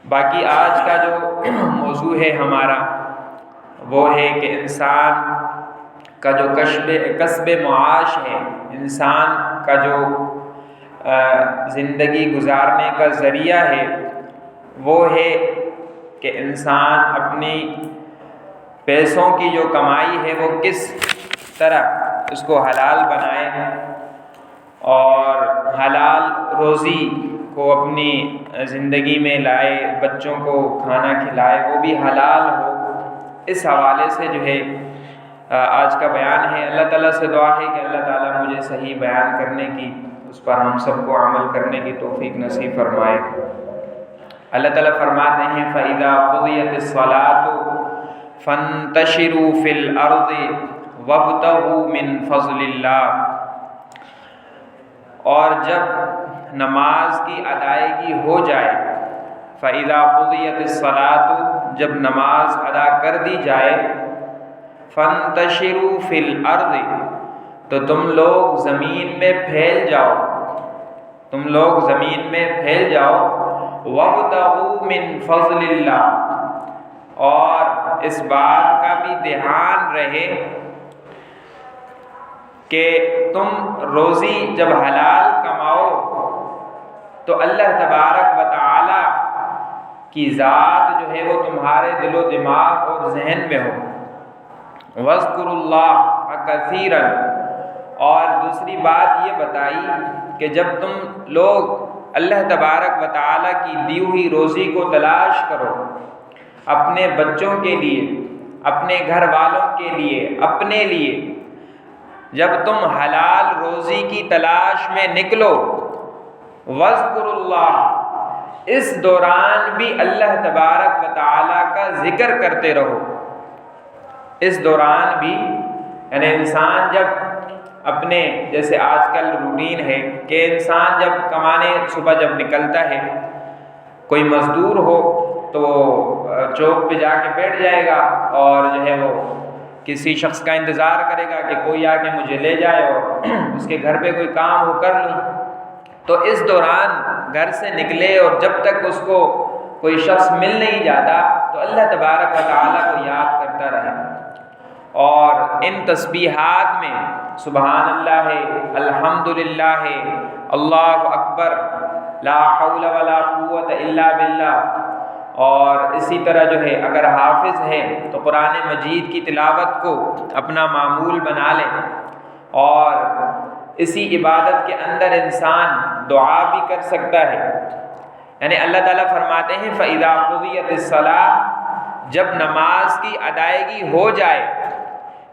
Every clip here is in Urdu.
باقی آج کا جو موضوع ہے ہمارا وہ ہے کہ انسان کا جو کسب معاش ہے، انسان کا جو زندگی گزارنے کا ذریعہ ہے، وہ ہے کہ انسان اپنی پیسوں کی جو کمائی ہے وہ کس طرح اس کو حلال بنائے اور حلال روزی کو اپنی زندگی میں لائے، بچوں کو کھانا کھلائے وہ بھی حلال ہو۔ اس حوالے سے جو ہے آج کا بیان ہے۔ اللہ تعالیٰ سے دعا ہے کہ اللہ تعالیٰ مجھے صحیح بیان کرنے کی، اس پر ہم سب کو عمل کرنے کی توفیق نصیب فرمائے۔ اللہ تعالیٰ فرماتے ہیں فَإِذَا قُضِيَتِ الصَّلَاةُ فَانتَشِرُوا فِي الْأَرْضِ وَابْتَغُوا مِنْ فَضْلِ اللَّهِ، اور جب نماز کی ادائیگی ہو جائے، فَإِذَا قُضِيَتِ الصَّلَاةُ جب نماز ادا کر دی جائے، فَانتَشِرُوا فِي الْأَرْضِ تو تم لوگ زمین میں پھیل جاؤ، تم لوگ زمین میں پھیل جاؤ، وَابْتَغُوا مِنْ فَضْلِ اللَّهِ اور اس بات کا بھی دھیان رہے کہ تم روزی جب حلال کماؤ تو اللہ تبارک و تعالی کی ذات جو ہے وہ تمہارے دل و دماغ اور ذہن میں ہو۔ وَاذْكُرُوا اللَّهَ كَثِيرًا، اور دوسری بات یہ بتائی کہ جب تم لوگ اللہ تبارک و تعالی کی دی ہوئی روزی کو تلاش کرو، اپنے بچوں کے لیے، اپنے گھر والوں کے لیے، اپنے لیے، جب تم حلال روزی کی تلاش میں نکلو، وَاذْكُرُوا اللَّهَ اس دوران بھی اللہ تبارک و تعالی کا ذکر کرتے رہو۔ اس دوران بھی یعنی انسان جب اپنے جیسے آج کل روٹین ہے کہ انسان جب کمانے صبح جب نکلتا ہے، کوئی مزدور ہو تو چوک پہ جا کے بیٹھ جائے گا اور جو ہے وہ کسی شخص کا انتظار کرے گا کہ کوئی آ کے مجھے لے جائے اور اس کے گھر پہ کوئی کام ہو کر لوں۔ تو اس دوران گھر سے نکلے اور جب تک اس کو کوئی شخص مل نہیں جاتا تو اللہ تبارک و تعالیٰ کو یاد کرتا رہے، اور ان تسبیحات میں سبحان اللہ ہے، الحمدللہ ہے، اللہ اکبر، لا حول ولا قوت الا باللہ، اور اسی طرح جو ہے اگر حافظ ہے تو قرآن مجید کی تلاوت کو اپنا معمول بنا لے، اور اسی عبادت کے اندر انسان دعا بھی کر سکتا ہے۔ یعنی اللہ تعالیٰ فرماتے ہیں فَإِذَا قُضِيَتِ الصَّلَاةُ جب نماز کی ادائیگی ہو جائے،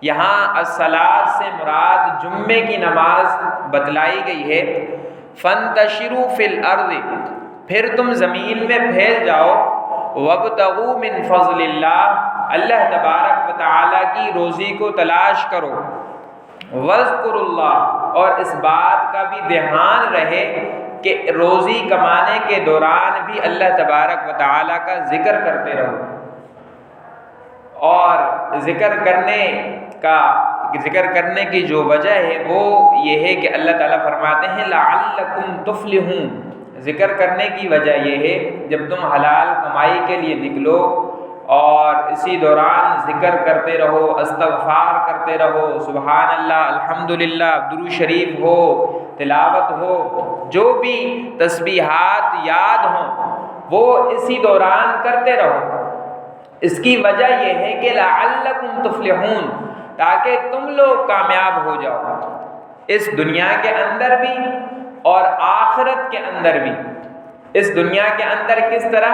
یہاں الصلاۃ سے مراد جمعے کی نماز بتلائی گئی ہے۔ فَانتَشِرُوا فِي الْأَرْضِ پھر تم زمین میں پھیل جاؤ، وَابْتَغُوا مِنْ فَضْلِ اللَّهِ اللہ تبارک و تعالیٰ کی روزی کو تلاش کرو، وَاذْكُرُوا اللَّهَ اور اس بات کا بھی دھیان رہے کہ روزی کمانے کے دوران بھی اللہ تبارک و تعالیٰ کا ذکر کرتے رہو۔ اور ذکر کرنے کی جو وجہ ہے وہ یہ ہے کہ اللہ تعالیٰ فرماتے ہیں لَعَلَّكُمْ تُفْلِحُونَ، ذکر کرنے کی وجہ یہ ہے جب تم حلال کمائی کے لیے نکلو اور اسی دوران ذکر کرتے رہو، استغفار کرتے رہو، سبحان اللہ، الحمدللہ، درود شریف ہو، تلاوت ہو، جو بھی تسبیحات یاد ہوں وہ اسی دوران کرتے رہو۔ اس کی وجہ یہ ہے کہ لعلکم تفلحون، تاکہ تم لوگ کامیاب ہو جاؤ اس دنیا کے اندر بھی اور آخرت کے اندر بھی۔ اس دنیا کے اندر کس طرح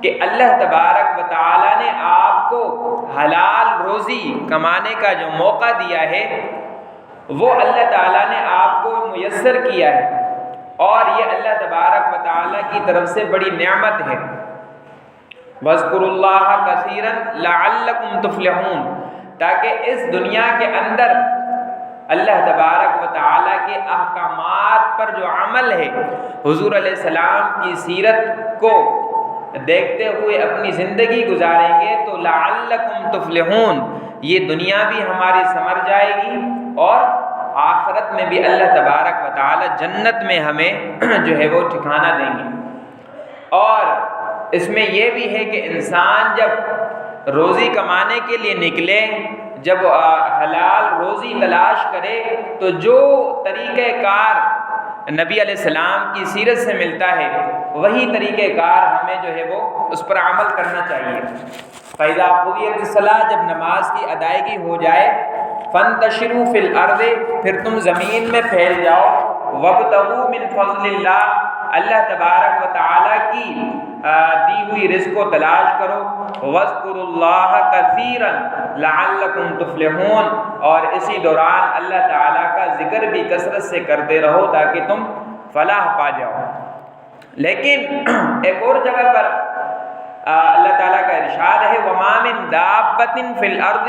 کہ اللہ تبارک و تعالیٰ نے آپ کو حلال روزی کمانے کا جو موقع دیا ہے وہ اللہ تعالیٰ نے آپ کو میسر کیا ہے، اور یہ اللہ تبارک و تعالیٰ کی طرف سے بڑی نعمت ہے۔ وَاذْكُرُوا اللَّهَ كَثِيرًا لَعَلَّكُمْ تُفْلِحُونَ، تاکہ اس دنیا کے اندر اللہ تبارک و تعالیٰ کے احکامات پر جو عمل ہے، حضور علیہ السلام کی سیرت کو دیکھتے ہوئے اپنی زندگی گزاریں گے تو لعلکم تفلحون، یہ دنیا بھی ہماری سمر جائے گی اور آخرت میں بھی اللہ تبارک و تعالی جنت میں ہمیں جو ہے وہ ٹھکانہ دیں گے۔ اور اس میں یہ بھی ہے کہ انسان جب روزی کمانے کے لیے نکلے، جب حلال روزی تلاش کرے، تو جو طریقہ کار نبی علیہ السلام کی سیرت سے ملتا ہے وہی طریقہ کار ہمیں جو ہے وہ اس پر عمل کرنا چاہیے۔ فَإِذَا قُضِيَتِ الصَّلَاةُ، جب نماز کی ادائیگی ہو جائے، فَانْتَشِرُوا فِي الْأَرْضِ، پھر تم زمین میں پھیل جاؤ، وَابْتَغُوا مِنْ فَضْلِ اللَّهِ، اللہ تبارک و تعالیٰ کی دی ہوئی رزق کو تلاش کرو، وَاذْكُرُوا اللَّهَ كَثِيرًا لَعَلَّكُمْ تُفْلِحُونَ، اور اسی دوران اللہ تعالیٰ کا ذکر بھی کثرت سے کرتے رہو تاکہ تم فلاح پا جاؤ۔ لیکن ایک اور جگہ پر اللہ تعالیٰ کا ارشاد ہے، وَمَا مِن دَابَّةٍ فِي الْأَرْضِ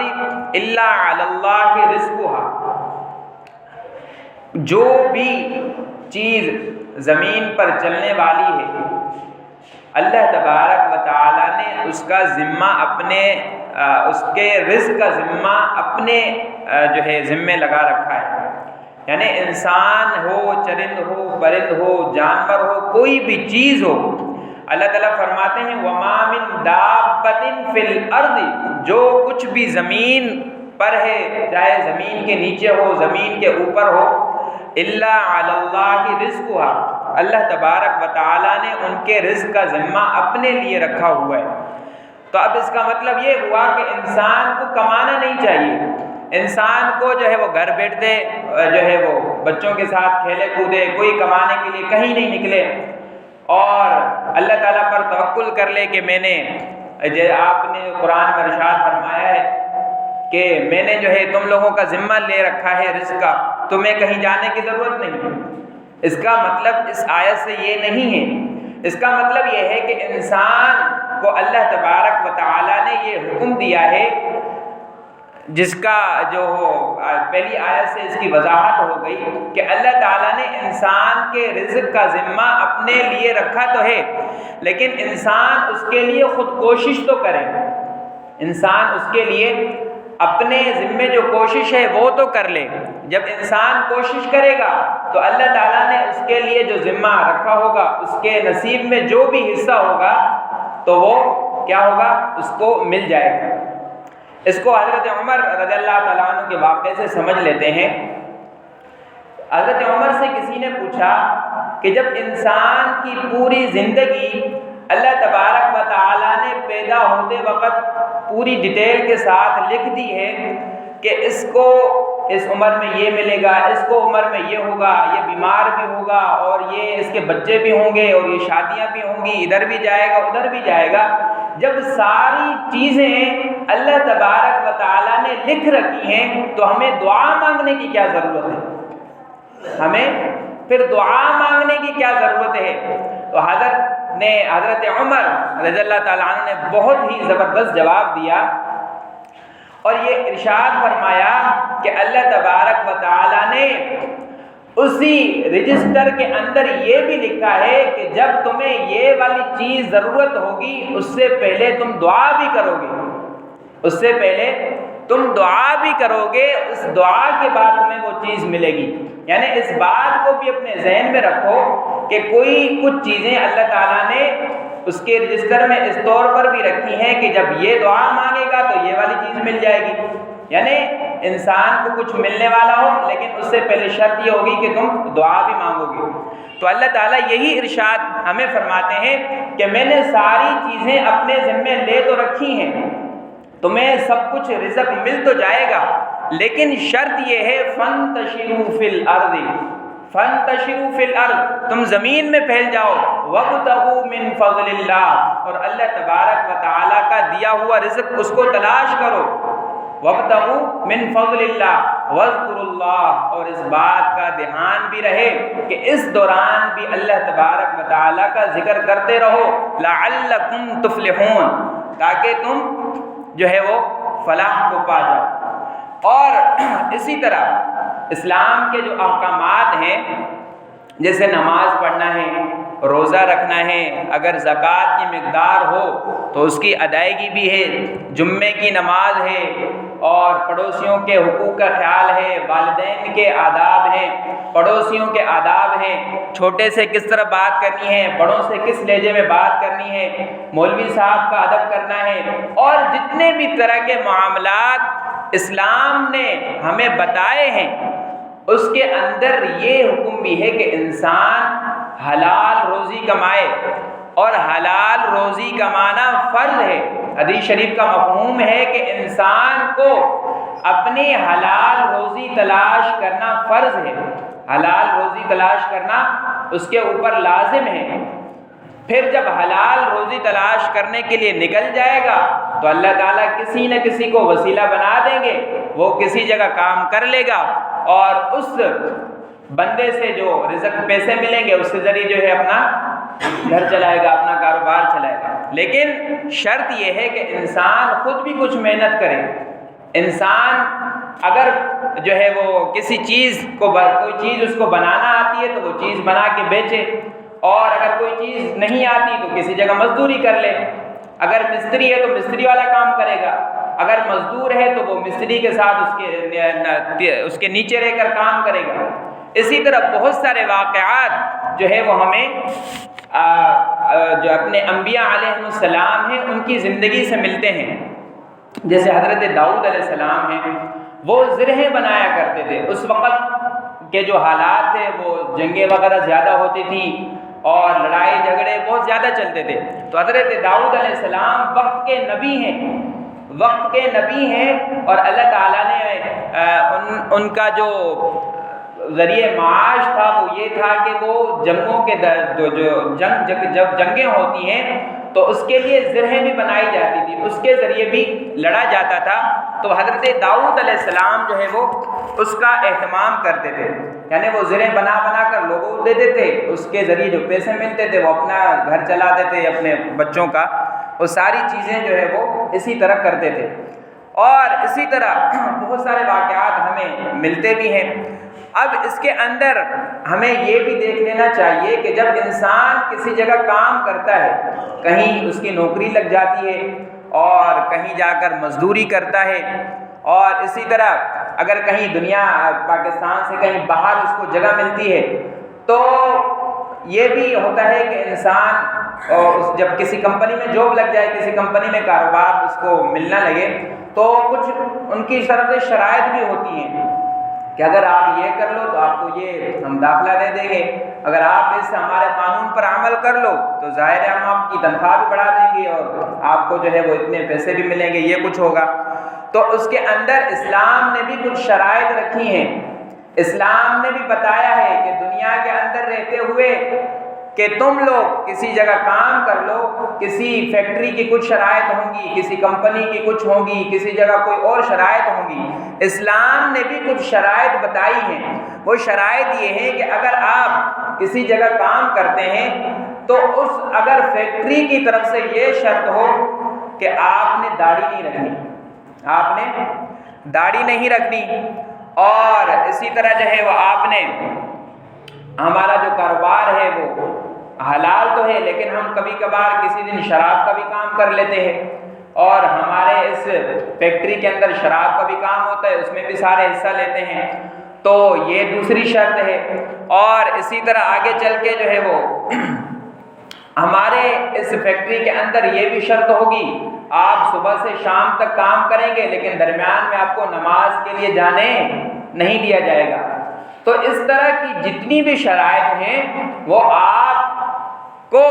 إِلَّا عَلَى اللَّهِ رِزْقُهَا، جو بھی چیز زمین پر چلنے والی ہے اللہ تبارک و تعالیٰ نے اس کا ذمہ اپنے اس کے رزق کا ذمہ اپنے جو ہے ذمے لگا رکھا ہے۔ یعنی انسان ہو، چرند ہو، پرند ہو، جانور ہو، کوئی بھی چیز ہو، اللہ تعالیٰ فرماتے ہیں وَمَا مِن دَابَّةٍ فِي الْأَرْضِ، جو کچھ بھی زمین پر ہے، چاہے زمین کے نیچے ہو، زمین کے اوپر ہو، إِلَّا عَلَى اللَّهِ رِزْقُهَا، اللہ تبارک و تعالیٰ نے ان کے رزق کا ذمہ اپنے لیے رکھا ہوا ہے۔ تو اب اس کا مطلب یہ ہوا کہ انسان کو کمانا نہیں چاہیے، انسان کو جو ہے وہ گھر بیٹھتے جو ہے وہ بچوں کے ساتھ کھیلے کودے، کوئی کمانے کے لیے کہیں نہیں نکلے، اور اللہ تعالیٰ پر توکل کر لے کہ میں نے آپ نے قرآن میں ارشاد فرمایا ہے کہ میں نے جو ہے تم لوگوں کا ذمہ لے رکھا ہے رزق کا، تمہیں کہیں جانے کی ضرورت نہیں۔ اس کا مطلب اس آیت سے یہ نہیں ہے، اس کا مطلب یہ ہے کہ انسان کو اللہ تبارک و تعالیٰ نے یہ حکم دیا ہے، جس کا جو پہلی آیت سے اس کی وضاحت ہو گئی کہ اللہ تعالیٰ نے انسان کے رزق کا ذمہ اپنے لیے رکھا تو ہے، لیکن انسان اس کے لیے خود کوشش تو کرے، انسان اس کے لیے اپنے ذمے جو کوشش ہے وہ تو کر لے۔ جب انسان کوشش کرے گا تو اللہ تعالیٰ نے اس کے لیے جو ذمہ رکھا ہوگا، اس کے نصیب میں جو بھی حصہ ہوگا تو وہ کیا ہوگا، اس کو مل جائے گا۔ اس کو حضرت عمر رضی اللہ تعالیٰ عنہ کے واقعے سے سمجھ لیتے ہیں۔ حضرت عمر سے کسی نے پوچھا کہ جب انسان کی پوری زندگی اللہ تبارک و تعالیٰ نے پیدا ہوتے وقت پوری ڈیٹیل کے ساتھ لکھ دی ہے کہ اس کو اس عمر میں یہ ملے گا، اس کو عمر میں یہ ہوگا، یہ بیمار بھی ہوگا، اور یہ اس کے بچے بھی ہوں گے، اور یہ شادیاں بھی ہوں گی، ادھر بھی جائے گا ادھر بھی جائے گا، جب ساری چیزیں اللہ تبارک و تعالیٰ نے لکھ رکھی ہیں تو ہمیں دعا مانگنے کی کیا ضرورت ہے؟ ہمیں پھر دعا مانگنے کی کیا ضرورت ہے؟ تو حضرت عمر رضی اللہ تعالیٰ عنہ نے بہت ہی زبردست جواب دیا، اور یہ ارشاد فرمایا کہ اللہ تبارک و تعالیٰ نے اسی رجسٹر کے اندر یہ بھی لکھا ہے کہ جب تمہیں یہ والی چیز ضرورت ہوگی اس سے پہلے تم دعا بھی کرو گے، اس سے پہلے تم دعا بھی کرو گے، اس دعا کے بعد تمہیں وہ چیز ملے گی۔ یعنی اس بات کو بھی اپنے ذہن میں رکھو کہ کوئی کچھ چیزیں اللہ تعالیٰ نے اس کے رجسٹر میں اس طور پر بھی رکھی ہیں کہ جب یہ دعا مانگے گا تو یہ والی چیز مل جائے گی۔ یعنی انسان کو کچھ ملنے والا ہو، لیکن اس سے پہلے شرط یہ ہوگی کہ تم دعا بھی مانگو گے۔ تو اللہ تعالیٰ یہی ارشاد ہمیں فرماتے ہیں کہ میں نے ساری چیزیں اپنے ذمے لے تو رکھی ہیں، تمہیں سب کچھ رزق مل تو جائے گا، لیکن شرط یہ ہے فَانْتَشِرُوا فِي الْأَرْضِ، فَانْتَشِرُوا فِي الْأَرْضِ، تم زمین میں پھیل جاؤ، وَابْتَغُوا مِنْ فَضْلِ اللَّهِ، اور اللہ تبارک و تعالیٰ کا دیا ہوا رزق اس کو تلاش کرو، وَابْتَغُوا مِنْ فَضْلِ اللَّهِ وَاذْكُرُوا اللَّهَ، اور اس بات کا دھیان بھی رہے کہ اس دوران بھی اللہ تبارک و تعالیٰ کا ذکر کرتے رہو، لَعَلَّكُمْ تُفْلِحُونَ، تاکہ تم جو ہے وہ فلاح کو پا جاؤ۔ اور اسی طرح اسلام کے جو احکامات ہیں، جیسے نماز پڑھنا ہے، روزہ رکھنا ہے، اگر زکوٰۃ کی مقدار ہو تو اس کی ادائیگی بھی ہے، جمعے کی نماز ہے، اور پڑوسیوں کے حقوق کا خیال ہے، والدین کے آداب ہیں، پڑوسیوں کے آداب ہیں، چھوٹے سے کس طرح بات کرنی ہے، بڑوں سے کس لہجے میں بات کرنی ہے، مولوی صاحب کا ادب کرنا ہے، اور جتنے بھی طرح کے معاملات اسلام نے ہمیں بتائے ہیں، اس کے اندر یہ حکم بھی ہے کہ انسان حلال روزی کمائے، اور حلال روزی کمانا فرض ہے۔ حدیث شریف کا مفہوم ہے کہ انسان کو اپنی حلال روزی تلاش کرنا فرض ہے، حلال روزی تلاش کرنا اس کے اوپر لازم ہے۔ پھر جب حلال روزی تلاش کرنے کے لیے نکل جائے گا تو اللہ تعالیٰ کسی نہ کسی کو وسیلہ بنا دیں گے، وہ کسی جگہ کام کر لے گا، اور اس بندے سے جو رزق پیسے ملیں گے اس کے ذریعے جو ہے اپنا گھر چلائے گا، اپنا کاروبار چلائے گا۔ لیکن شرط یہ ہے کہ انسان خود بھی کچھ محنت کرے۔ انسان اگر جو ہے وہ کسی چیز کو کوئی چیز اس کو بنانا آتی ہے تو وہ چیز بنا کے بیچے، اور اگر کوئی چیز نہیں آتی تو کسی جگہ مزدوری کر لے۔ اگر مستری ہے تو مستری والا کام کرے گا، اگر مزدور ہے تو وہ مستری کے ساتھ اس کے نیچے رہ کر کام کرے گا۔ اسی طرح بہت سارے واقعات جو ہے وہ ہمیں جو اپنے انبیاء علیہ السلام ہیں ان کی زندگی سے ملتے ہیں۔ جیسے حضرت داؤد علیہ السلام ہیں، وہ زرہیں بنایا کرتے تھے۔ اس وقت کے جو حالات تھے وہ جنگیں وغیرہ زیادہ ہوتی تھیں اور لڑائی جھگڑے بہت زیادہ چلتے تھے، تو حضرت داؤد علیہ السلام وقت کے نبی ہیں، وقت کے نبی ہیں، اور اللہ تعالیٰ نے ان کا جو ذریعہ معاش تھا وہ یہ تھا کہ وہ جنگوں کے جب جنگیں ہوتی ہیں تو اس کے لیے زرہیں بھی بنائی جاتی تھی، اس کے ذریعے بھی لڑا جاتا تھا۔ تو حضرت داؤد علیہ السلام جو ہے وہ اس کا اہتمام کرتے تھے، یعنی وہ زرہیں بنا بنا کر لوگوں کو دیتے تھے، اس کے ذریعے جو پیسے ملتے تھے وہ اپنا گھر چلاتے تھے، اپنے بچوں کا، وہ ساری چیزیں جو ہے وہ اسی طرح کرتے تھے۔ اور اسی طرح بہت سارے واقعات ہمیں ملتے بھی ہیں۔ اب اس کے اندر ہمیں یہ بھی دیکھ لینا چاہیے کہ جب انسان کسی جگہ کام کرتا ہے، کہیں اس کی نوکری لگ جاتی ہے اور کہیں جا کر مزدوری کرتا ہے، اور اسی طرح اگر کہیں دنیا پاکستان سے کہیں باہر اس کو جگہ ملتی ہے، تو یہ بھی ہوتا ہے کہ انسان جب کسی کمپنی میں جاب لگ جائے، کسی کمپنی میں کاروبار اس کو ملنا لگے، تو کچھ ان کی شرط شرائط بھی ہوتی ہیں کہ اگر آپ یہ کر لو تو آپ کو یہ ہم داخلہ دے دیں گے، اگر آپ اس ہمارے قانون پر عمل کر لو تو ظاہر ہے ہم آپ کی تنخواہ بھی بڑھا دیں گے اور آپ کو جو ہے وہ اتنے پیسے بھی ملیں گے، یہ کچھ ہوگا۔ تو اس کے اندر اسلام نے بھی کچھ شرائط رکھی ہیں۔ اسلام نے بھی بتایا ہے کہ دنیا کے اندر رہتے ہوئے کہ تم لوگ کسی جگہ کام کر لو، کسی فیکٹری کی کچھ شرائط ہوں گی، کسی کمپنی کی کچھ ہوں گی، کسی جگہ کوئی اور شرائط ہوں گی۔ اسلام نے بھی کچھ شرائط بتائی ہیں۔ وہ شرائط یہ ہے کہ اگر آپ کسی جگہ کام کرتے ہیں تو اگر فیکٹری کی طرف سے یہ شرط ہو کہ آپ نے داڑھی نہیں رکھنی، آپ نے داڑھی نہیں رکھنی، اور اسی طرح جو ہے وہ آپ نے ہمارا جو کاروبار ہے وہ حلال تو ہے لیکن ہم کبھی کبھار کسی دن شراب کا بھی کام کر لیتے ہیں، اور ہمارے اس فیکٹری کے اندر شراب کا بھی کام ہوتا ہے، اس میں بھی سارے حصہ لیتے ہیں، تو یہ دوسری شرط ہے۔ اور اسی طرح آگے چل کے جو ہے وہ ہمارے اس فیکٹری کے اندر یہ بھی شرط ہوگی، آپ صبح سے شام تک کام کریں گے لیکن درمیان میں آپ کو نماز کے لیے جانے نہیں دیا جائے گا۔ تو اس طرح کی جتنی بھی شرائط ہیں وہ آپ کو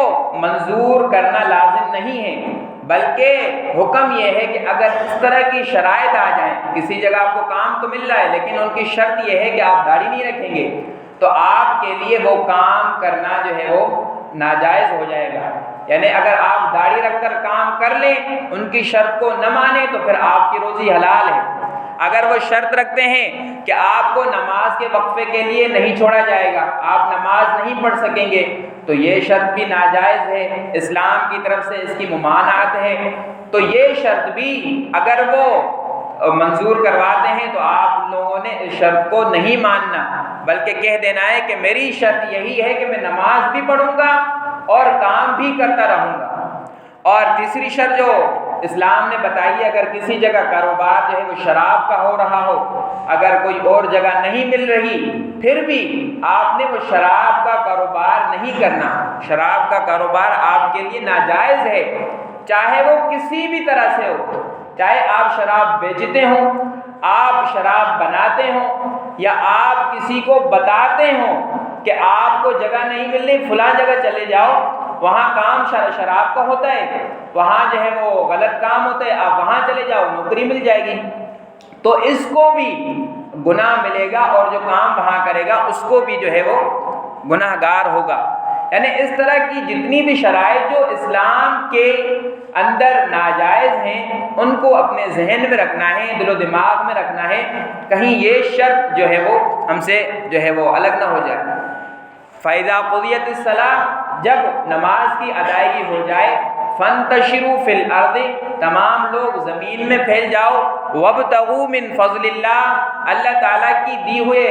منظور کرنا لازم نہیں ہے، بلکہ حکم یہ ہے کہ اگر اس طرح کی شرائط آ جائیں، کسی جگہ آپ کو کام تو مل رہا ہے لیکن ان کی شرط یہ ہے کہ آپ داڑھی نہیں رکھیں گے، تو آپ کے لیے وہ کام کرنا جو ہے وہ ناجائز ہو جائے گا۔ یعنی اگر آپ داڑھی رکھ کر کام کر لیں، ان کی شرط کو نہ مانیں تو پھر آپ کی روزی حلال ہے۔ اگر وہ شرط رکھتے ہیں کہ آپ کو نماز کے وقفے کے لیے نہیں چھوڑا جائے گا، آپ نماز نہیں پڑھ سکیں گے، تو یہ شرط بھی ناجائز ہے، اسلام کی طرف سے اس کی ممانعت ہے۔ تو یہ شرط بھی اگر وہ منظور کرواتے ہیں تو آپ لوگوں نے اس شرط کو نہیں ماننا، بلکہ کہہ دینا ہے کہ میری شرط یہی ہے کہ میں نماز بھی پڑھوں گا اور کام بھی کرتا رہوں گا۔ اور تیسری شرط جو اسلام نے بتائی ہے، اگر کسی جگہ کاروبار جو ہے وہ شراب کا ہو رہا ہو، اگر کوئی اور جگہ نہیں مل رہی، پھر بھی آپ نے وہ شراب کا کاروبار نہیں کرنا۔ شراب کا کاروبار آپ کے لیے ناجائز ہے، چاہے وہ کسی بھی طرح سے ہو، چاہے آپ شراب بیچتے ہوں، آپ شراب بناتے ہوں، یا آپ کسی کو بتاتے ہوں کہ آپ کو جگہ نہیں مل رہی، فلاں جگہ چلے جاؤ، وہاں کام شراب کا ہوتا ہے، وہاں جو ہے وہ غلط کام ہوتا ہے، آپ وہاں چلے جاؤ، نوکری مل جائے گی، تو اس کو بھی گناہ ملے گا، اور جو کام وہاں کرے گا اس کو بھی جو ہے وہ گناہ گار ہوگا۔ یعنی اس طرح کی جتنی بھی شرائط جو اسلام کے اندر ناجائز ہیں، ان کو اپنے ذہن میں رکھنا ہے، دل و دماغ میں رکھنا ہے، کہیں یہ شرط جو ہے وہ ہم سے جو ہے وہ الگ نہ ہو جائے۔ فَإِذَا قُضِيَتِ الصَّلَاةُ، جب نماز کی ادائیگی ہو جائے، فَانْتَشِرُوا فِي الْأَرْضِ، تمام لوگ زمین میں پھیل جاؤ، وَابْتَغُوا مِنْ فَضْلِ اللَّهِ، اللہ تعالیٰ کی دی ہوئے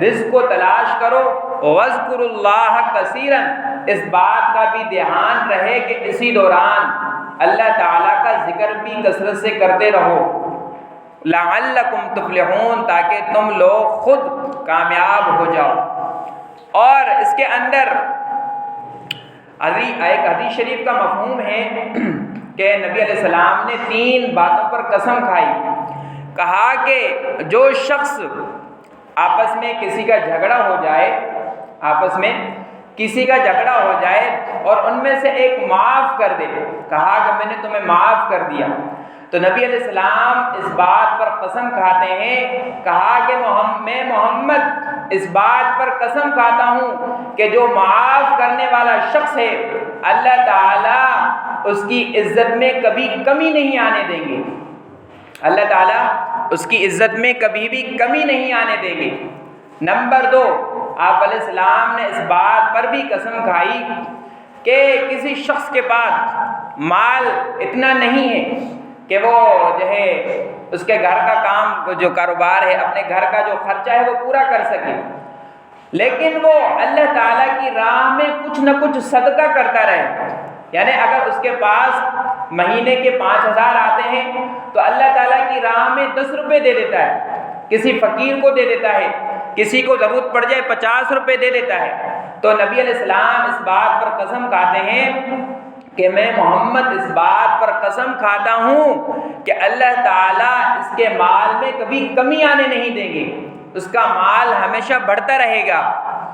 رزق کو تلاش کرو، وَاذْكُرُوا اللَّهَ كَثِيرًا، اس بات کا بھی دھیان رہے کہ اسی دوران اللہ تعالیٰ کا ذکر بھی کثرت سے کرتے رہو، لَعَلَّكُمْ تُفْلِحُونَ، تاکہ تم لوگ خود کامیاب ہو جاؤ۔ اور اس کے اندر ایک حدیث شریف کا مفہوم ہے کہ نبی علیہ السلام نے 3 باتوں پر قسم کھائی، کہا کہ جو شخص آپس میں کسی کا جھگڑا ہو جائے، آپس میں کسی کا جھگڑا ہو جائے اور ان میں سے ایک معاف کر دے، کہا کہ میں نے تمہیں معاف کر دیا، تو نبی علیہ السلام اس بات پر قسم کھاتے ہیں، کہا کہ میں محمد اس بات پر قسم کھاتا ہوں کہ جو معاف کرنے والا شخص ہے، اللہ تعالیٰ اس کی عزت میں کبھی کمی نہیں آنے دیں گے، اللہ تعالیٰ اس کی عزت میں کبھی بھی کمی نہیں آنے دیں گے۔ نمبر 2، آپ علیہ السلام نے اس بات پر بھی قسم کھائی کہ کسی شخص کے پاس مال اتنا نہیں ہے کہ وہ جو ہے اس کے گھر کا کام، جو کاروبار ہے، اپنے گھر کا جو خرچہ ہے وہ پورا کر سکے، لیکن وہ اللہ تعالیٰ کی راہ میں کچھ نہ کچھ صدقہ کرتا رہے۔ یعنی اگر اس کے پاس مہینے کے 5,000 آتے ہیں تو اللہ تعالیٰ کی راہ میں 10 روپے دے دیتا ہے، کسی فقیر کو دے دیتا ہے، کسی کو ضرورت پڑ جائے 50 روپے دے دیتا ہے۔ تو نبی علیہ السلام اس بات پر قسم کھاتے ہیں کہ میں محمد اس بات پر قسم کھاتا ہوں کہ اللہ تعالیٰ اس کے مال میں کبھی کمی آنے نہیں دیں گے، اس کا مال ہمیشہ بڑھتا رہے گا۔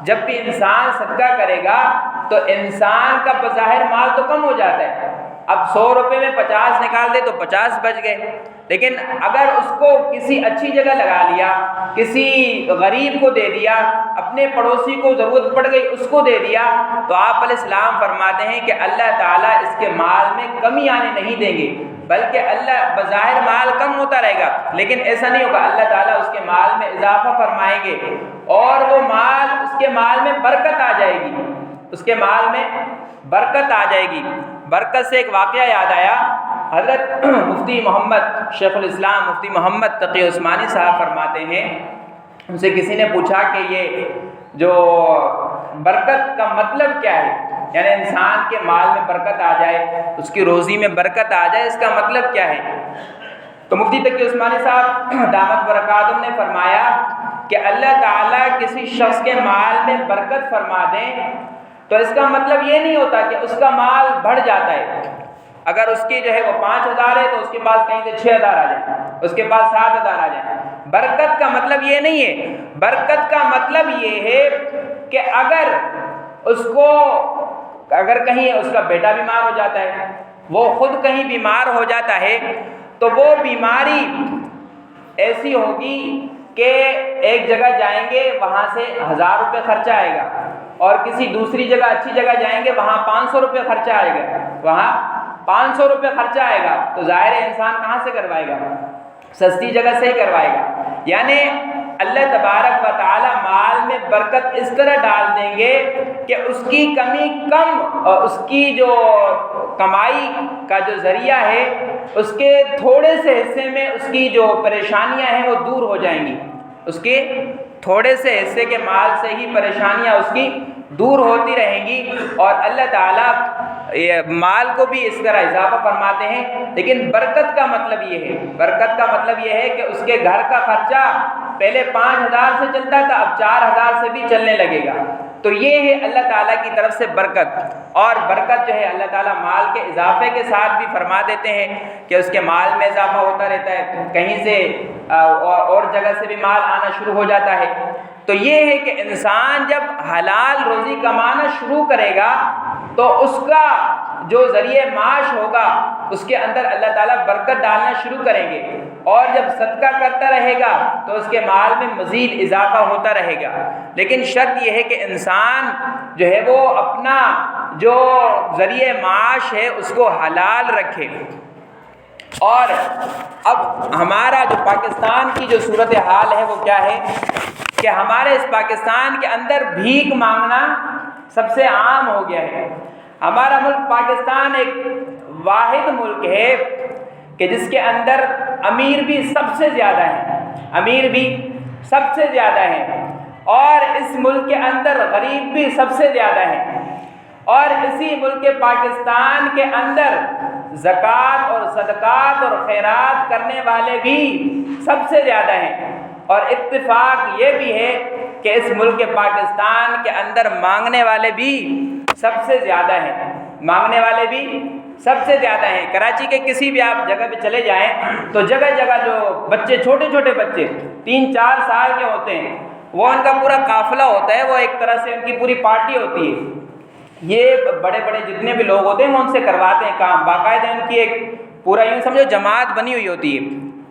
جب بھی انسان صدقہ کرے گا تو انسان کا بظاہر مال تو کم ہو جاتا ہے، اب 100 روپے میں 50 نکال دے تو 50 بچ گئے، لیکن اگر اس کو کسی اچھی جگہ لگا لیا، کسی غریب کو دے دیا، اپنے پڑوسی کو ضرورت پڑ گئی اس کو دے دیا، تو آپ علیہ السلام فرماتے ہیں کہ اللہ تعالیٰ اس کے مال میں کمی آنے نہیں دیں گے، بلکہ اللہ بظاہر مال کم ہوتا رہے گا، لیکن ایسا نہیں ہوگا، اللہ تعالیٰ اس کے مال میں اضافہ فرمائیں گے، اور وہ مال، اس کے مال میں برکت آ جائے گی، اس کے مال میں برکت آ جائے گی۔ برکت سے ایک واقعہ یاد آیا، حضرت مفتی محمد شیخ الاسلام مفتی محمد تقی عثمانی صاحب فرماتے ہیں، ان سے کسی نے پوچھا کہ یہ جو برکت کا مطلب کیا ہے، یعنی انسان کے مال میں برکت آ جائے، اس کی روزی میں برکت آ جائے، اس کا مطلب کیا ہے؟ تو مفتی تقی عثمانی صاحب دامت برکاتہم نے فرمایا کہ اللہ تعالیٰ کسی شخص کے مال میں برکت فرما دیں تو اس کا مطلب یہ نہیں ہوتا کہ اس کا مال بڑھ جاتا ہے، اگر اس کی جو ہے وہ 5,000 ہے تو اس کے پاس کہیں سے 6,000 آ جائیں، اس کے پاس 7,000 آ جائیں۔ برکت کا مطلب یہ نہیں ہے، برکت کا مطلب یہ ہے کہ اگر کہیں اس کا بیٹا بیمار ہو جاتا ہے، وہ خود کہیں بیمار ہو جاتا ہے، تو وہ بیماری ایسی ہوگی کہ ایک جگہ جائیں گے وہاں سے 1,000 روپے خرچہ آئے گا، اور کسی دوسری جگہ اچھی جگہ جائیں گے وہاں 500 روپے خرچہ آئے گا، وہاں 500 روپے خرچہ آئے گا، تو ظاہر ہے انسان کہاں سے کروائے گا؟ سستی جگہ سے ہی کروائے گا۔ یعنی اللہ تبارک و تعالی مال میں برکت اس طرح ڈال دیں گے کہ اس کی کمی کم، اور اس کی جو کمائی کا جو ذریعہ ہے اس کے تھوڑے سے حصے میں اس کی جو پریشانیاں ہیں وہ دور ہو جائیں گی، اس کے تھوڑے سے حصے کے مال سے ہی پریشانیاں اس کی دور ہوتی رہیں گی، اور اللہ تعالیٰ مال کو بھی اس طرح اضافہ فرماتے ہیں۔ لیکن برکت کا مطلب یہ ہے، برکت کا مطلب یہ ہے کہ اس کے گھر کا خرچہ پہلے 5,000 سے چلتا تھا، اب 4,000 سے بھی چلنے لگے گا۔ تو یہ ہے اللہ تعالیٰ کی طرف سے برکت۔ اور برکت جو ہے اللہ تعالیٰ مال کے اضافے کے ساتھ بھی فرما دیتے ہیں کہ اس کے مال میں اضافہ ہوتا رہتا ہے، کہیں سے اور جگہ سے بھی مال آنا شروع ہو جاتا ہے۔ تو یہ ہے کہ انسان جب حلال روزی کمانا شروع کرے گا تو اس کا جو ذریعہ معاش ہوگا اس کے اندر اللہ تعالیٰ برکت ڈالنا شروع کریں گے، اور جب صدقہ کرتا رہے گا تو اس کے مال میں مزید اضافہ ہوتا رہے گا۔ لیکن شرط یہ ہے کہ انسان جو ہے وہ اپنا جو ذریعہ معاش ہے اس کو حلال رکھے۔ اور اب ہمارا جو پاکستان کی جو صورتحال ہے وہ کیا ہے کہ ہمارے اس پاکستان کے اندر بھیک مانگنا سب سے عام ہو گیا ہے۔ ہمارا ملک پاکستان ایک واحد ملک ہے کہ جس کے اندر امیر بھی سب سے زیادہ ہیں، امیر بھی سب سے زیادہ ہیں، اور اس ملک کے اندر غریب بھی سب سے زیادہ ہیں۔ اور اسی ملک پاکستان کے اندر زکوٰۃ اور صدقات اور خیرات کرنے والے بھی سب سے زیادہ ہیں، اور اتفاق یہ بھی ہے کہ اس ملک پاکستان کے اندر مانگنے والے بھی سب سے زیادہ ہیں، مانگنے والے بھی سب سے زیادہ ہیں۔ کراچی کے کسی بھی آپ جگہ پہ چلے جائیں تو جگہ جگہ جو بچے، چھوٹے چھوٹے بچے 3-4 سال کے ہوتے ہیں، وہ ان کا پورا قافلہ ہوتا ہے، وہ ایک طرح سے ان کی پوری پارٹی ہوتی ہے۔ یہ بڑے بڑے جتنے بھی لوگ ہوتے ہیں وہ ان سے کرواتے ہیں کام، باقاعدہ ان کی ایک پورا یوں سمجھو جماعت بنی ہوئی ہوتی ہے۔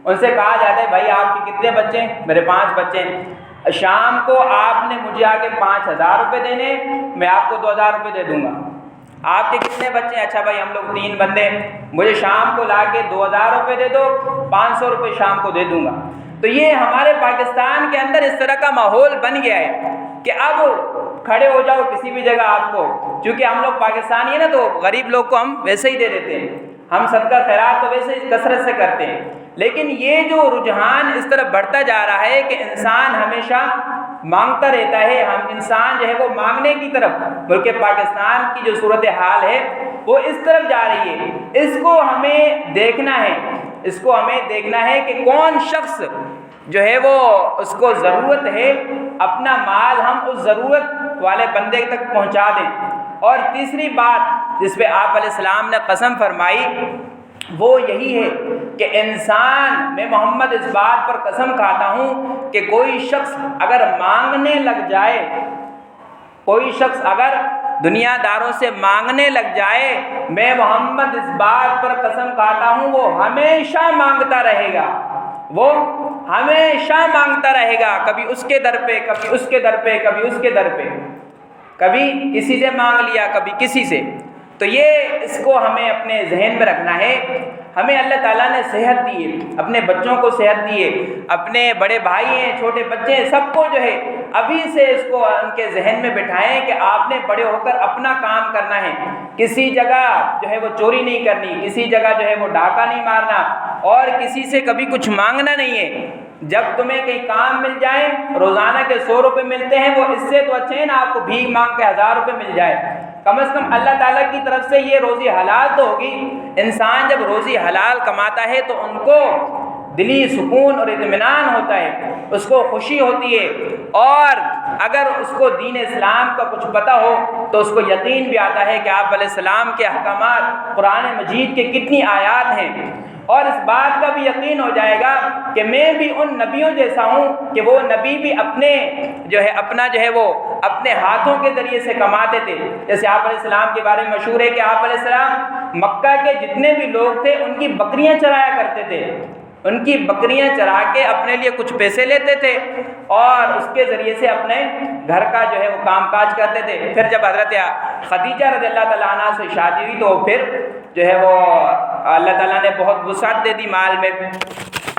ان سے کہا جاتا ہے بھائی آپ کے کتنے بچے ہیں؟ میرے 5 بچے ہیں، شام کو آپ نے مجھے آ کے 5,000 روپے دینے، میں آپ کو 2,000 روپے دے دوں گا۔ آپ کے کتنے بچے ہیں؟ اچھا بھائی ہم لوگ 3 بندے، مجھے شام کو لا کے 2,000 روپے دے دو، 500 روپے شام کو دے دوں گا۔ تو یہ ہمارے پاکستان کے اندر اس طرح کا ماحول بن گیا ہے کہ اب کھڑے ہو جاؤ کسی بھی جگہ آپ کو، چونکہ ہم لوگ پاکستانی ہیں نا تو غریب لوگ کو ہم ویسے ہی دے دیتے ہیں، ہم صدقہ خیرات تو ویسے ہی کثرت سے کرتے ہیں۔ لیکن یہ جو رجحان اس طرف بڑھتا جا رہا ہے کہ انسان ہمیشہ مانگتا رہتا ہے، ہم انسان جو ہے وہ مانگنے کی طرف، بلکہ پاکستان کی جو صورتحال ہے وہ اس طرف جا رہی ہے۔ اس کو ہمیں دیکھنا ہے، اس کو ہمیں دیکھنا ہے کہ کون شخص جو ہے وہ اس کو ضرورت ہے، اپنا مال ہم اس ضرورت والے بندے تک پہنچا دیں۔ اور تیسری بات جس پہ آپ علیہ السلام نے قسم فرمائی وہ یہی ہے کہ انسان، میں محمد اس بات پر قسم کھاتا ہوں کہ کوئی شخص اگر مانگنے لگ جائے، کوئی شخص اگر دنیا داروں سے مانگنے لگ جائے، میں محمد اس بات پر قسم کھاتا ہوں وہ ہمیشہ مانگتا رہے گا، وہ ہمیشہ مانگتا رہے گا، کبھی اس کے در پہ، کبھی اس کے در پہ، کبھی اس کے در پہ، کبھی کسی سے مانگ لیا، کبھی کسی سے۔ تو یہ اس کو ہمیں اپنے ذہن میں رکھنا ہے۔ ہمیں اللہ تعالیٰ نے صحت دی ہے، اپنے بچوں کو صحت دی ہے، اپنے بڑے بھائی ہیں، چھوٹے بچے ہیں، سب کو جو ہے ابھی سے اس کو ان کے ذہن میں بٹھائیں کہ آپ نے بڑے ہو کر اپنا کام کرنا ہے، کسی جگہ جو ہے وہ چوری نہیں کرنی، کسی جگہ جو ہے وہ ڈاکہ نہیں مارنا، اور کسی سے کبھی کچھ مانگنا نہیں ہے۔ جب تمہیں کہیں کام مل جائے، روزانہ کے 100 روپے ملتے ہیں، وہ اس سے تو اچھے ہیں نا آپ کو بھیک مانگ کے 1000 روپے مل جائے۔ کم از کم اللہ تعالیٰ کی طرف سے یہ روزی حلال تو ہوگی۔ انسان جب روزی حلال کماتا ہے تو ان کو دلی سکون اور اطمینان ہوتا ہے، اس کو خوشی ہوتی ہے، اور اگر اس کو دین اسلام کا کچھ پتہ ہو تو اس کو یقین بھی آتا ہے کہ آپ علیہ السلام کے احکامات قرآن مجید کے کتنی آیات ہیں، اور اس بات کا بھی یقین ہو جائے گا کہ میں بھی ان نبیوں جیسا ہوں کہ وہ نبی بھی اپنا وہ اپنے ہاتھوں کے ذریعے سے کماتے تھے۔ جیسے آپ علیہ السلام کے بارے میں مشہور ہے کہ آپ علیہ السلام مکہ کے جتنے بھی لوگ تھے ان کی بکریاں چرایا کرتے تھے، ان کی بکریاں چرا کے اپنے لیے کچھ پیسے لیتے تھے اور اس کے ذریعے سے اپنے گھر کا جو ہے وہ کام کاج کرتے تھے۔ پھر جب حضرت خدیجہ رضی اللہ تعالیٰ عنہ سے شادی ہوئی تو پھر جو ہے وہ اللہ تعالیٰ نے بہت وسعت دے دی مال میں۔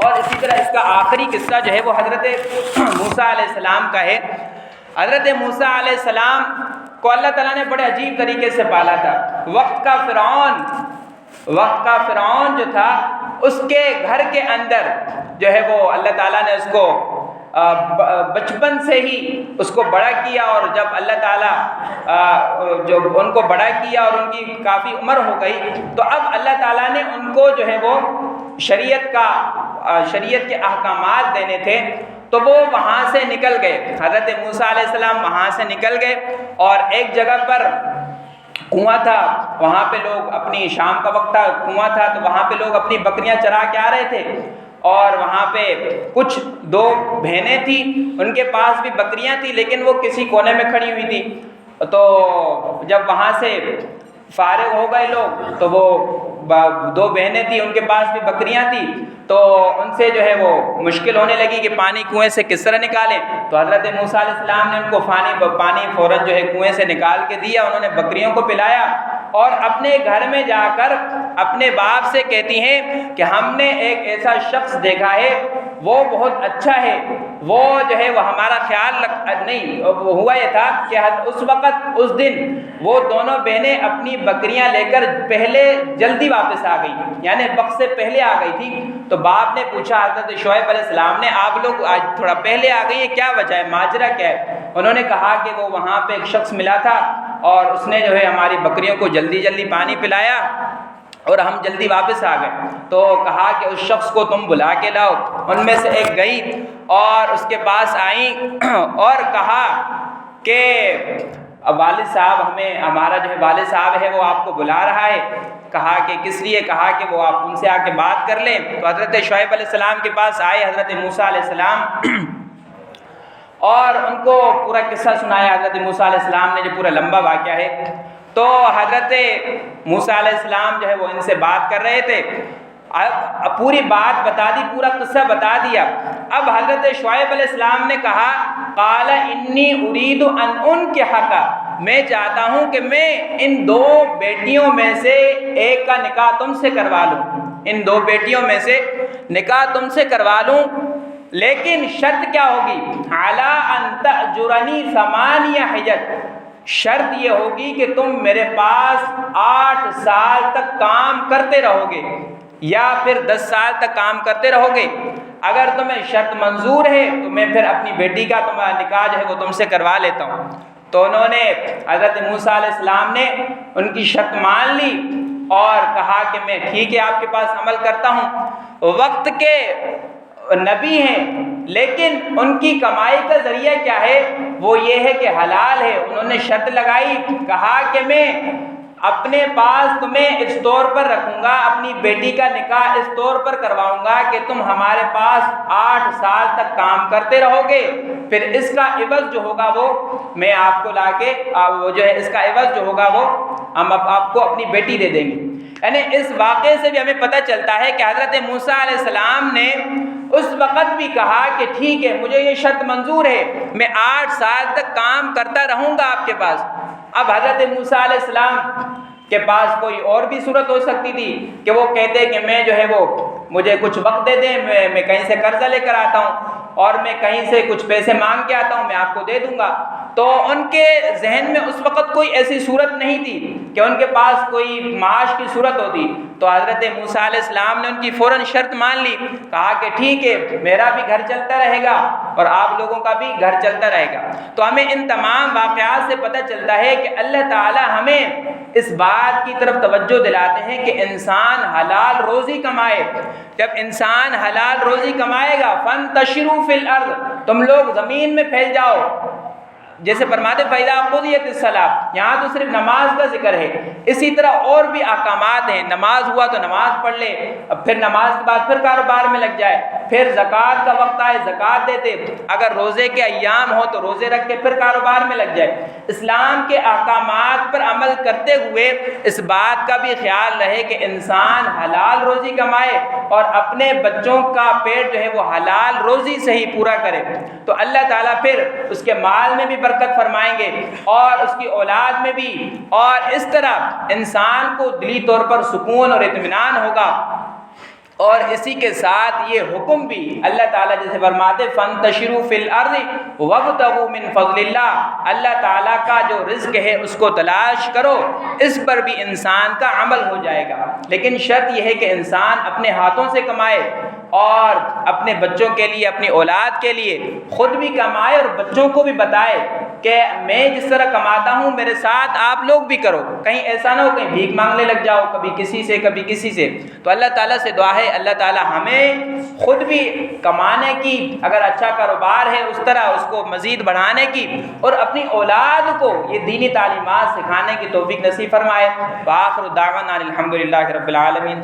اور اسی طرح اس کا آخری قصہ جو ہے وہ حضرت موسیٰ علیہ السلام کا ہے۔ حضرت موسیٰ علیہ السلام کو اللہ تعالیٰ نے بڑے عجیب طریقے سے پالا تھا۔ وقت کا فرعون جو تھا، اس کے گھر کے اندر جو ہے وہ اللہ تعالیٰ نے اس کو بچپن سے ہی اس کو بڑا کیا، اور جب اللہ تعالیٰ جو ان کو بڑا کیا اور ان کی کافی عمر ہو گئی، تو اب اللہ تعالیٰ نے ان کو جو ہے وہ شریعت کے احکامات دینے تھے، تو وہ وہاں سے نکل گئے۔ حضرت موسیٰ علیہ السلام وہاں سے نکل گئے، اور ایک جگہ پر کنواں تھا، وہاں پہ لوگ اپنی شام کا وقت تھا، کنواں تھا، تو وہاں پہ لوگ اپنی بکریاں چرا کے آ رہے تھے، اور وہاں پہ کچھ 2 بہنیں تھیں، ان کے پاس بھی بکریاں تھیں لیکن وہ کسی کونے میں کھڑی ہوئی تھی۔ تو جب وہاں سے فارغ ہو گئے لوگ، تو وہ 2 بہنیں تھیں، ان کے پاس بھی بکریاں تھیں، تو ان سے جو ہے وہ مشکل ہونے لگی کہ پانی کنویں سے کس طرح نکالیں۔ تو حضرت موسیٰ علیہ السلام نے ان کو پانی فوراً جو ہے کنویں سے نکال کے دیا، انہوں نے بکریوں کو پلایا، اور اپنے گھر میں جا کر اپنے باپ سے کہتی ہیں کہ ہم نے ایک ایسا شخص دیکھا ہے، وہ بہت اچھا ہے، وہ جو ہے وہ ہمارا خیال نہیں ہوا۔ یہ تھا کہ اس وقت اس دن وہ دونوں بہنیں اپنی بکریاں لے کر پہلے جلدی واپس آ گئی، یعنی وقت سے پہلے آ گئی تھی۔ تو باپ نے پوچھا حضرت شعیب علیہ السلام نے، آپ لوگ آج تھوڑا پہلے آ گئی ہیں، کیا وجہ ہے، ماجرا کیا ہے؟ انہوں نے کہا کہ وہ وہاں پہ ایک شخص ملا تھا، اور اس نے جو ہے ہماری بکریوں کو جلدی جلدی پانی پلایا، اور ہم جلدی واپس آ گئے۔ تو کہا کہ اس شخص کو تم بلا کے لاؤ۔ ان میں سے ایک گئی اور اس کے پاس آئیں اور کہا کہ والد صاحب ہمارا جو ہے والد صاحب ہے وہ آپ کو بلا رہا ہے۔ کہا کہ کس لیے؟ کہا کہ وہ آپ ان سے آ کے بات کر لیں۔ تو حضرت شعیب علیہ السلام کے پاس آئے حضرت موسیٰ علیہ السلام، اور ان کو پورا قصہ سنایا۔ حضرت موسیٰ علیہ السلام نے جو پورا لمبا واقعہ ہے، تو حضرت موسیٰ علیہ السلام جو ہے وہ ان سے بات کر رہے تھے، اب پوری بات بتا دی، پورا قصہ بتا دیا۔ اب حضرت شعیب علیہ السلام نے کہا قال انی ارید ان انکحک، میں چاہتا ہوں کہ میں ان 2 بیٹیوں میں سے ایک کا نکاح تم سے کروا لوں، ان 2 بیٹیوں میں سے نکاح تم سے کروا لوں، لیکن شرط کیا ہوگی؟ علی ان تأجرنی 8 حجج، شرط یہ ہوگی کہ تم میرے پاس 8 سال تک کام کرتے رہو گے، یا پھر 10 سال تک کام کرتے رہو گے۔ اگر تمہیں شرط منظور ہے تو میں پھر اپنی بیٹی کا تمہارا نکاح جو ہے وہ تم سے کروا لیتا ہوں۔ تو انہوں نے حضرت موسیٰ علیہ السلام نے ان کی شرط مان لی اور کہا کہ میں ٹھیک ہے آپ کے پاس عمل کرتا ہوں۔ وقت کے نبی ہیں لیکن ان کی کمائی کا ذریعہ کیا ہے؟ وہ یہ ہے کہ حلال ہے۔ انہوں نے شرط لگائی، کہا کہ میں اپنے پاس تمہیں اس طور پر رکھوں گا، اپنی بیٹی کا نکاح اس طور پر کرواؤں گا کہ تم ہمارے پاس 8 سال تک کام کرتے رہو گے، پھر اس کا عوض جو ہوگا وہ میں آپ کو لا کے وہ جو ہے اس کا عوض جو ہوگا وہ ہم آپ کو اپنی بیٹی دے دیں گے۔ یعنی اس واقعے سے بھی ہمیں پتہ چلتا ہے کہ حضرت موسیٰ علیہ السلام نے اس وقت بھی کہا کہ ٹھیک ہے مجھے یہ شرط منظور ہے، میں 8 سال تک کام کرتا رہوں گا آپ کے پاس۔ اب حضرت موسیٰ علیہ السلام کے پاس کوئی اور بھی صورت ہو سکتی تھی کہ وہ کہتے کہ میں جو ہے وہ مجھے کچھ وقت دے دیں، میں کہیں سے قرضہ لے کر آتا ہوں اور میں کہیں سے کچھ پیسے مانگ کے آتا ہوں، میں آپ کو دے دوں گا۔ تو ان کے ذہن میں اس وقت کوئی ایسی صورت نہیں تھی کہ ان کے پاس کوئی معاش کی صورت ہوتی۔ تو حضرت موسیٰ علیہ السلام نے ان کی فوراً شرط مان لی، کہا کہ ٹھیک ہے میرا بھی گھر چلتا رہے گا اور آپ لوگوں کا بھی گھر چلتا رہے گا۔ تو ہمیں ان تمام واقعات سے پتہ چلتا ہے کہ اللہ تعالی ہمیں اس بات کی طرف توجہ دلاتے ہیں کہ انسان حلال روزی کمائے۔ جب انسان حلال روزی کمائے گا فانتشروا فی الارض، تم لوگ زمین میں پھیل جاؤ، جیسے فرماتے فَإِذَا قُضِيَتِ الصَّلَاةُ، یہاں تو صرف نماز کا ذکر ہے، اسی طرح اور بھی احکامات ہیں، نماز ہوا تو نماز پڑھ لے، اب پھر نماز کے بعد پھر کاروبار میں لگ جائے، پھر زکوٰۃ کا وقت آئے زکوٰۃ دیتے، اگر روزے کے ایام ہو تو روزے رکھ کے پھر کاروبار میں لگ جائے۔ اسلام کے احکامات پر عمل کرتے ہوئے اس بات کا بھی خیال رہے کہ انسان حلال روزی کمائے اور اپنے بچوں کا پیٹ جو ہے وہ حلال روزی سے ہی پورا کرے، تو اللہ تعالیٰ پھر اس کے مال میں بھی برکت فرمائیں گے اور اس کی اولاد میں بھی، اور اس طرح انسان کو دلی طور پر سکون اور اطمینان ہوگا۔ اور اسی کے ساتھ یہ حکم بھی اللہ تعالیٰ جیسے فرماتے فانتشروا فی الارض وابتغوا من فضل اللہ، اللہ تعالیٰ کا جو رزق ہے اس کو تلاش کرو، اس پر بھی انسان کا عمل ہو جائے گا، لیکن شرط یہ ہے کہ انسان اپنے ہاتھوں سے کمائے اور اپنے بچوں کے لیے، اپنی اولاد کے لیے خود بھی کمائے اور بچوں کو بھی بتائے کہ میں جس طرح کماتا ہوں میرے ساتھ آپ لوگ بھی کرو، کہیں ایسا نہ ہو کہیں بھیک مانگنے لگ جاؤ، کبھی کسی سے کبھی کسی سے۔ تو اللہ تعالیٰ سے دعا ہے اللہ تعالیٰ ہمیں خود بھی کمانے کی، اگر اچھا کاروبار ہے اس طرح اس کو مزید بڑھانے کی، اور اپنی اولاد کو یہ دینی تعلیمات سکھانے کی توفیق نصیب فرمائے۔ وآخر دعوانا الحمدللہ رب العالمین۔